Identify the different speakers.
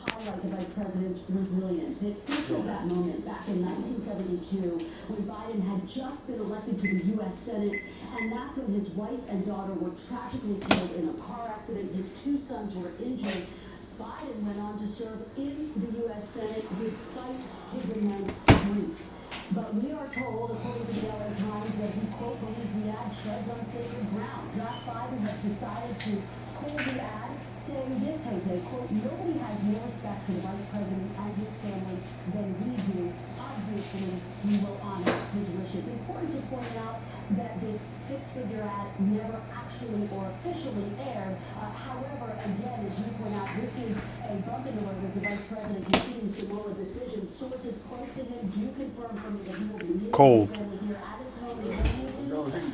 Speaker 1: highlight the vice president's resilience. It features that moment back in 1972 when Biden had just been elected to the U.S. Senate, and that's when his wife and daughter were tragically killed in a car accident. His two sons were injured. Biden went on to serve in the U.S. Senate despite his immense grief. But we are told, according to the LA Times, that he, quote, believes the ad treads on sacred ground. Draft Biden has decided to pull the ad, saying this, Jose, quote, nobody has more respect for the vice president and his family than we do. Obviously, we will honor his wishes. Important to point out that this six-figure ad never actually or officially aired. However, again, as you point out, this is a bump in the road as the vice president continues to mull a decision. Sources close to him do confirm for me that he will be meeting with his family here at his home in Wilmington.